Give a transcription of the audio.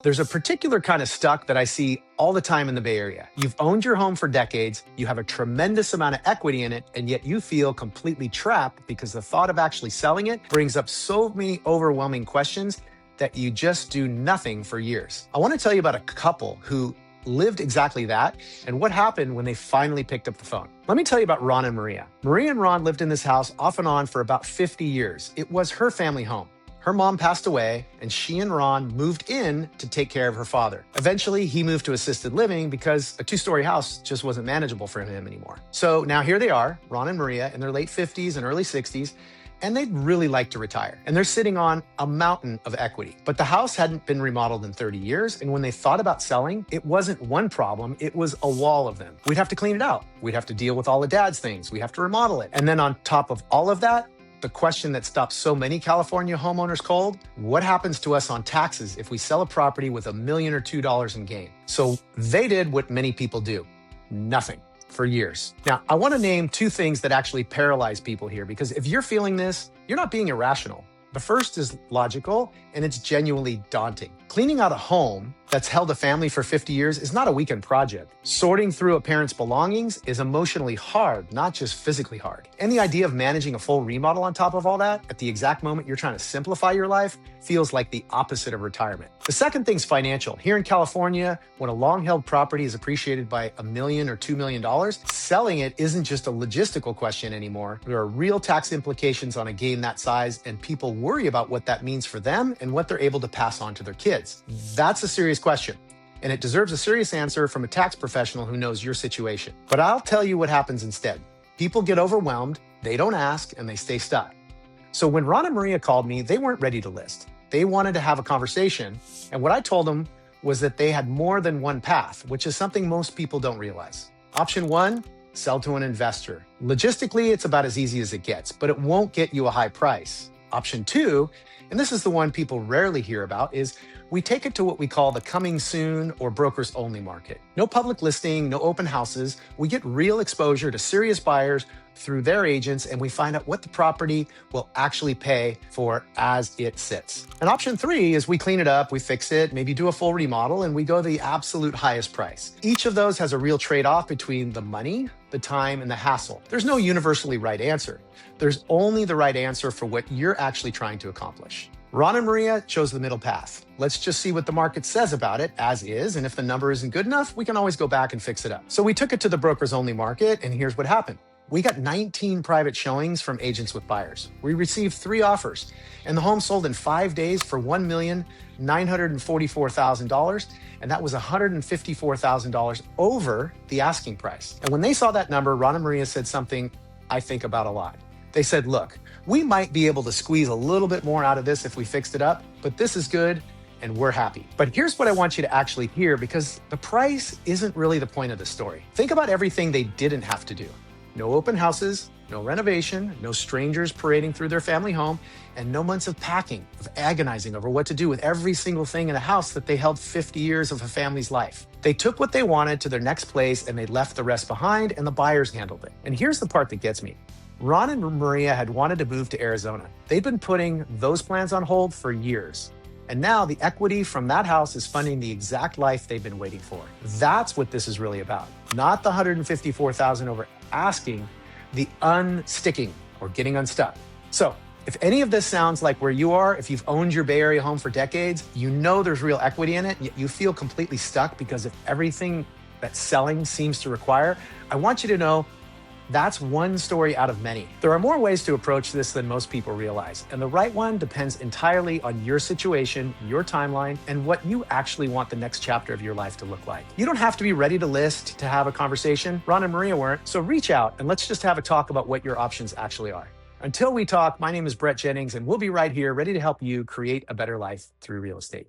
There's a particular kind of stuck that I see all the time in the Bay Area. You've owned your home for decades, you have a tremendous amount of equity in it, and yet you feel completely trapped because the thought of actually selling it brings up so many overwhelming questions that you just do nothing for years. I want to tell you about a couple who lived exactly that and what happened when they finally picked up the phone. Let me tell you about Ron and Maria. Maria and Ron lived in this house off and on for about 50 years. It was her family home. Her mom passed away, and she and Ron moved in to take care of her father. Eventually, he moved to assisted living because a two-story house just wasn't manageable for him anymore. So now here they are, Ron and Maria, in their late 50s and early 60s, and they'd really like to retire. And they're sitting on a mountain of equity. But the house hadn't been remodeled in 30 years, and when they thought about selling, it wasn't one problem, it was a wall of them. We'd have to clean it out. We'd have to deal with all of Dad's things. We have to remodel it. And then on top of all of that, the question that stops so many California homeowners cold: what happens to us on taxes if we sell a property with $1 million or $2 in gain? So they did what many people do: nothing for years. Now, I want to name two things that actually paralyze people here, because if you're feeling this, you're not being irrational. The first is logical, and it's genuinely daunting. Cleaning out a home that's held a family for 50 years is not a weekend project. Sorting through a parent's belongings is emotionally hard, not just physically hard. And the idea of managing a full remodel on top of all that, at the exact moment you're trying to simplify your life, feels like the opposite of retirement. The second thing's financial. Here in California, when a long-held property is appreciated by $1 million or $2 million, selling it isn't just a logistical question anymore. There are real tax implications on a gain that size, and people worry about what that means for them and what they're able to pass on to their kids. That's a serious question, and it deserves a serious answer from a tax professional who knows your situation. But I'll tell you what happens instead. People get overwhelmed, they don't ask, and they stay stuck. So when Ron and Maria called me, they weren't ready to list. They wanted to have a conversation, and what I told them was that they had more than one path, which is something most people don't realize. Option one: sell to an investor. Logistically, it's about as easy as it gets, but it won't get you a high price. Option two, and this is the one people rarely hear about, is we take it to what we call the coming soon or brokers only market. No public listing, no open houses. We get real exposure to serious buyers through their agents, and we find out what the property will actually pay for as it sits. And option three is we clean it up, we fix it, maybe do a full remodel, and we go the absolute highest price. Each of those has a real trade-off between the money, the time, and the hassle. There's no universally right answer. There's only the right answer for what you're actually trying to accomplish. Ron and Maria chose the middle path. Let's just see what the market says about it as is, and if the number isn't good enough, we can always go back and fix it up. So we took it to the brokers only market, and here's what happened. We got 19 private showings from agents with buyers. We received 3 offers, and the home sold in 5 days for $1,944,000, and that was $154,000 over the asking price. And when they saw that number, Ron and Maria said something I think about a lot. They said, look, we might be able to squeeze a little bit more out of this if we fixed it up, but this is good and we're happy. But here's what I want you to actually hear, because the price isn't really the point of the story. Think about everything they didn't have to do. No open houses, no renovation, no strangers parading through their family home, and no months of packing, of agonizing over what to do with every single thing in a house that they held 50 years of a family's life. They took what they wanted to their next place and they left the rest behind, and the buyers handled it. And here's the part that gets me. Ron and Maria had wanted to move to Arizona. They'd been putting those plans on hold for years. And now the equity from that house is funding the exact life they've been waiting for. That's what this is really about. Not the $154,000 over asking, the unsticking or getting unstuck. So if any of this sounds like where you are, if you've owned your Bay Area home for decades, you know there's real equity in it, yet you feel completely stuck because of everything that selling seems to require, I want you to know that's one story out of many. There are more ways to approach this than most people realize, and the right one depends entirely on your situation, your timeline, and what you actually want the next chapter of your life to look like. You don't have to be ready to list to have a conversation. Ron and Maria weren't, so reach out and let's just have a talk about what your options actually are. Until we talk, my name is Brett Jennings, and we'll be right here ready to help you create a better life through real estate.